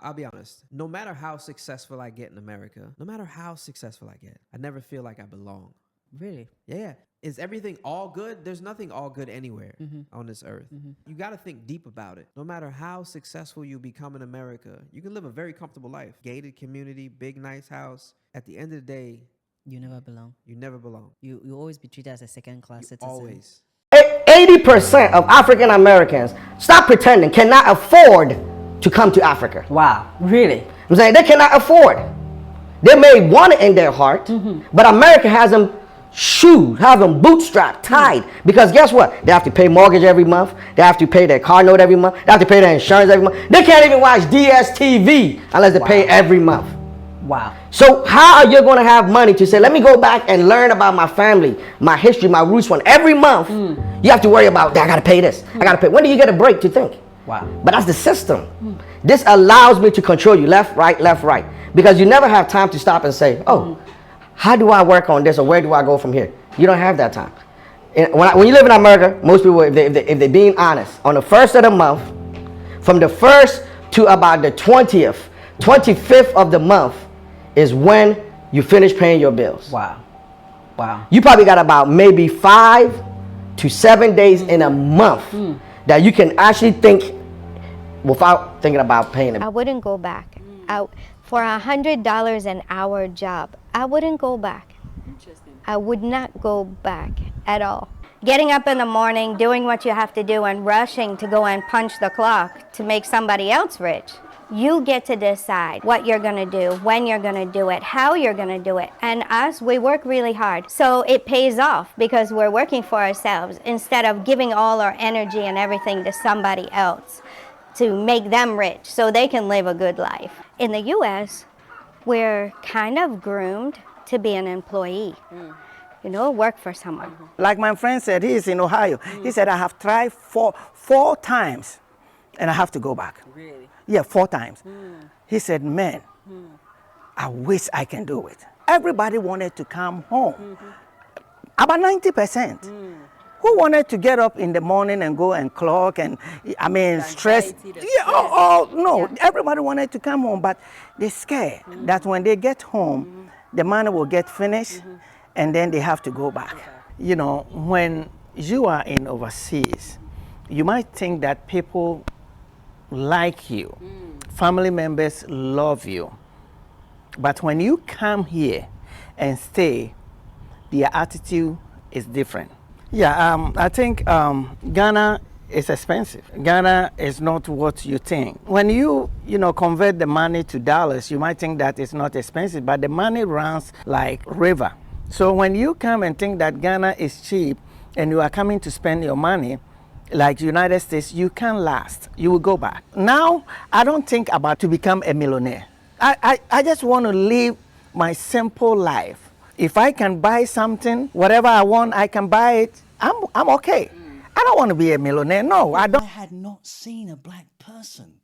I'll be honest. No matter how successful I get in America, no matter how successful I get, I never feel like I belong. Really? Yeah. Is everything all good? There's nothing all good anywhere on this earth. You got to think deep about it. No matter how successful you become in America, you can live a very comfortable life. Gated community, big, nice house. At the end of the day, You never belong. you never belong. You always be treated as a second-class citizen. Always. 80% of African Americans, stop pretending, cannot afford to come to Africa. Wow. Really? I'm saying they cannot afford. They may want it in their heart, but America has them shoes, have them bootstrapped, tied. Because guess what? They have to pay mortgage every month. They have to pay their car note every month. They have to pay their insurance every month. They can't even watch DSTV unless they pay every month. Wow. So how are you going to have money to say, let me go back and learn about my family, my history, my roots one every month? You have to worry about, I got to pay this. I got to pay. When do you get a break to think? Wow. But that's the system. This allows me to control you left, right. Because you never have time to stop and say, oh, how do I work on this or where do I go from here? You don't have that time. And when you live in America, most people, if they're being honest, on the first of the month, from the first to about the 20th, 25th of the month is when you finish paying your bills. Wow. Wow. You probably got about maybe 5 to 7 days in a month that you can actually think without thinking about paying them. I wouldn't go back. For $100 an hour job, I wouldn't go back. I would not go back at all. Getting up in the morning, doing what you have to do, and rushing to go and punch the clock to make somebody else rich. You get to decide what you're gonna do, when you're gonna do it, how you're gonna do it. And us, we work really hard. So it pays off because we're working for ourselves instead of giving all our energy and everything to somebody else to make them rich so they can live a good life. In the US, we're kind of groomed to be an employee. You know, work for someone. Like my friend said, he is in Ohio. He said, I have tried four times and I have to go back. Really? Yeah, 4 times. He said, man, I wish I can do it. Everybody wanted to come home. About 90%. Who wanted to get up in the morning and go and clock and, I mean, stress? Yeah, no. Everybody wanted to come home, but they're scared that when they get home, the money will get finished and then they have to go back. You know, when you are in overseas, you might think that people like you, family members love you, but when you come here and stay, their attitude is different. Yeah, I think Ghana is expensive. Ghana is not what you think. When you convert the money to dollars, you might think that it's not expensive, but the money runs like river. So when you come and think that Ghana is cheap and you are coming to spend your money, like United States, you can't last. You will go back. Now, I don't think about to become a millionaire. I just want to live my simple life. If I can buy something, whatever I want, I can buy it. I'm okay. I don't want to be a millionaire. No, I don't. I had not seen a black person.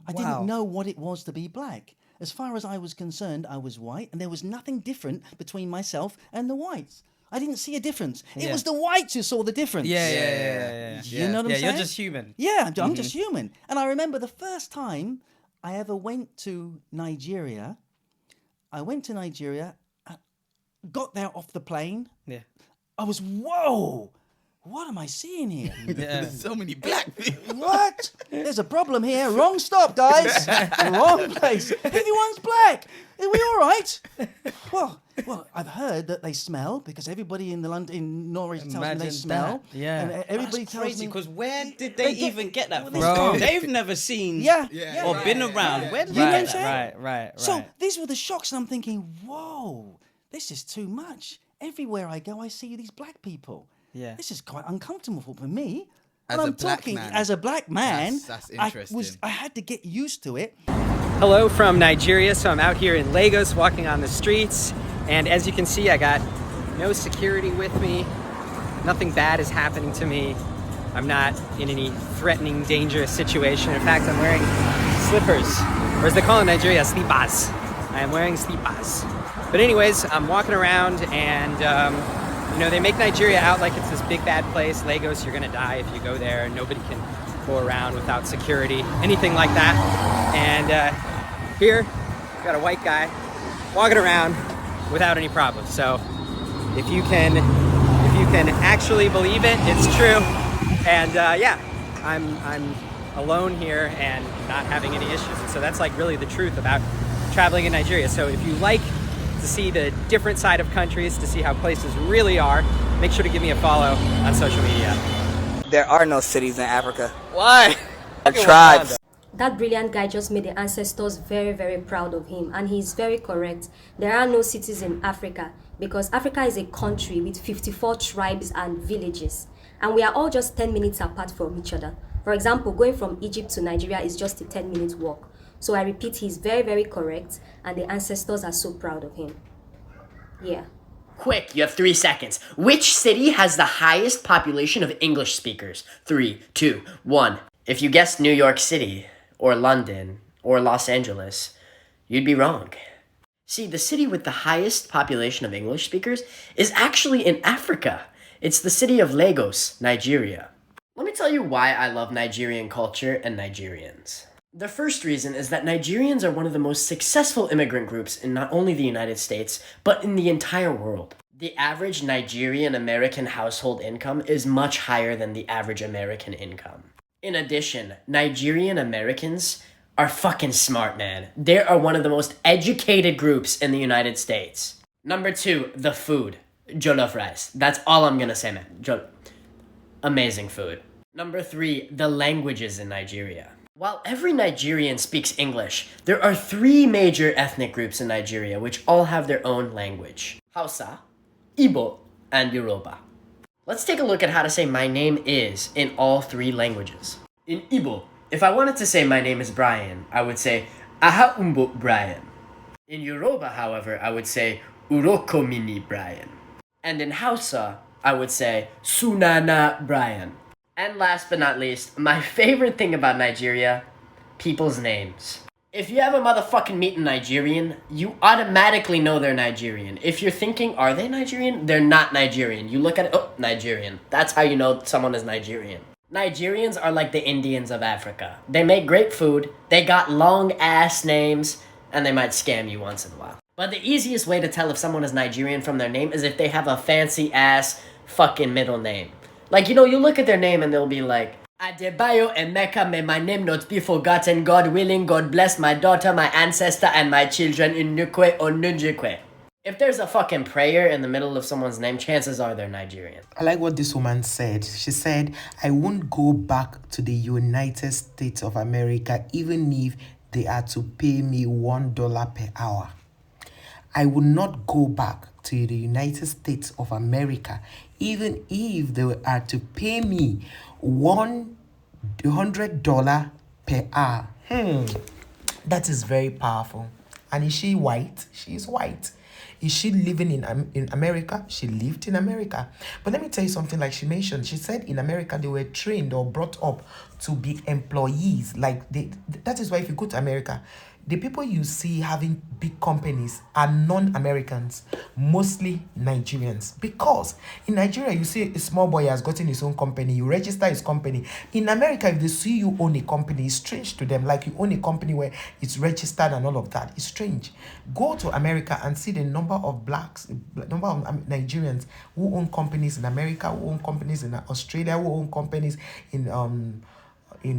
I didn't know what it was to be black. As far as I was concerned, I was white, and there was nothing different between myself and the whites. I didn't see a difference. It was the whites who saw the difference. Yeah. You know what I'm saying? You're just human. Yeah, I'm just human. And I remember the first time I ever went to Nigeria. I went to Nigeria, got there off the plane. Yeah. I was, whoa, what am I seeing here? There's so many black people. What? There's a problem here. Wrong stop, guys. Wrong place. Everyone's black. Are we all right? Well, I've heard that they smell because everybody in Norwich tells me they smell. That. Yeah. And everybody That's tells crazy me. because where did they even get that from? Bro. They've never seen or been around. Where did You know what I'm they saying? Right. So these were the shocks, and I'm thinking, whoa, this is too much. Everywhere I go, I see these black people. Yeah. This is quite uncomfortable for me. As And a I'm black talking man. as a black man. That's interesting. I had to get used to it. Hello from Nigeria. So I'm out here in Lagos walking on the streets, and as you can see, I got no security with me. Nothing bad is happening to me. I'm not in any threatening, dangerous situation. In fact, I'm wearing slippers, or as they call in Nigeria, slippers. I am wearing slippers. But anyways, I'm walking around, and they make Nigeria out like it's this big bad place. Lagos, you're gonna die if you go there. Nobody can go around without security, anything like that. And Here, we've got a white guy walking around without any problems. So if you can actually believe it, it's true. And yeah, I'm alone here and not having any issues. And so that's like really the truth about traveling in Nigeria. So if you like to see the different side of countries, to see how places really are, make sure to give me a follow on social media. There are no cities in Africa. Why? Tribes. That brilliant guy just made the ancestors very, very proud of him, and he's very correct. There are no cities in Africa because Africa is a country with 54 tribes and villages, and we are all just 10 minutes apart from each other. For example, going from Egypt to Nigeria is just a 10-minute walk. So I repeat, he's very, very correct, and the ancestors are so proud of him. Yeah. Quick, you have 3 seconds. Which city has the highest population of English speakers? 3, 2, 1. If you guessed New York City, or London, or Los Angeles, you'd be wrong. See, the city with the highest population of English speakers is actually in Africa. It's the city of Lagos, Nigeria. Let me tell you why I love Nigerian culture and Nigerians. The first reason is that Nigerians are one of the most successful immigrant groups in not only the United States, but in the entire world. The average Nigerian American household income is much higher than the average American income. In addition, Nigerian Americans are fucking smart, man. They are one of the most educated groups in the United States. Number 2, the food. Jollof rice. That's all I'm gonna say, man. Amazing food. Number 3, the languages in Nigeria. While every Nigerian speaks English, there are 3 major ethnic groups in Nigeria which all have their own language. Hausa, Igbo, and Yoruba. Let's take a look at how to say my name is in all 3 languages. In Igbo, if I wanted to say my name is Brian, I would say Aha Umbo Brian. In Yoruba, however, I would say Uroko Mini Brian. And in Hausa, I would say Sunana Brian. And last but not least, my favorite thing about Nigeria, people's names. If you have a motherfucking meeting Nigerian, you automatically know they're Nigerian. If you're thinking, are they Nigerian? They're not Nigerian. You look at it, oh, Nigerian. That's how you know someone is Nigerian. Nigerians are like the Indians of Africa. They make great food, they got long ass names, and they might scam you once in a while. But the easiest way to tell if someone is Nigerian from their name is if they have a fancy ass fucking middle name. Like, you know, you look at their name and they'll be like, Adebayo Emeka, may my name not be forgotten. God willing, God bless my daughter, my ancestor, and my children in Nukwe or Nunjikwe. If there's a fucking prayer in the middle of someone's name, chances are they're Nigerian. I like what this woman said. She said, I won't go back to the United States of America even if they are to pay me $1 per hour. I will not go back to the United States of America even if they are to pay me $100 per hour. That is very powerful. And is she white? She is white. Is she living in America? She lived in America. But let me tell you something like she mentioned. She said in America they were trained or brought up to be employees. That is why if you go to America, the people you see having big companies are non-Americans, mostly Nigerians. Because in Nigeria, you see a small boy has gotten his own company, you register his company. In America, if they see you own a company, it's strange to them. Like you own a company where it's registered and all of that. It's strange. Go to America and see the number of blacks, number of Nigerians who own companies in America, who own companies in Australia, who own companies in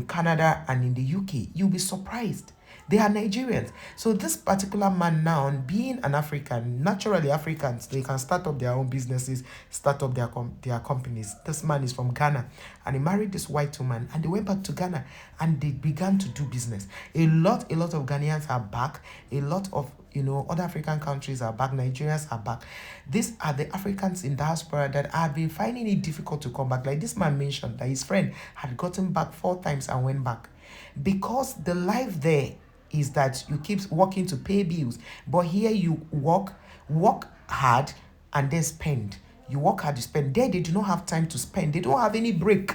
Canada and in the UK. You'll be surprised. They are Nigerians. So this particular man now, being an African, naturally Africans, they can start up their own businesses, start up their companies. This man is from Ghana and he married this white woman and they went back to Ghana and they began to do business. A lot of Ghanaians are back. A lot of other African countries are back. Nigerians are back. These are the Africans in diaspora that have been finding it difficult to come back. Like this man mentioned that his friend had gotten back 4 times and went back. Because the life there is that you keep working to pay bills. But here you work hard and then spend. You work hard, you spend. There they do not have time to spend. They don't have any break.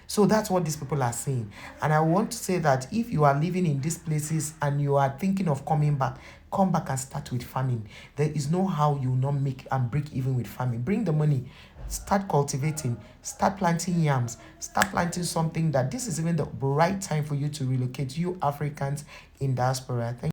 So that's what these people are saying. And I want to say that if you are living in these places and you are thinking of coming back, come back and start with farming. There is no how you will not make and break even with farming. Bring the money. Start cultivating, start planting yams, start planting something that this is even the right time for you to relocate, you Africans in diaspora. Thank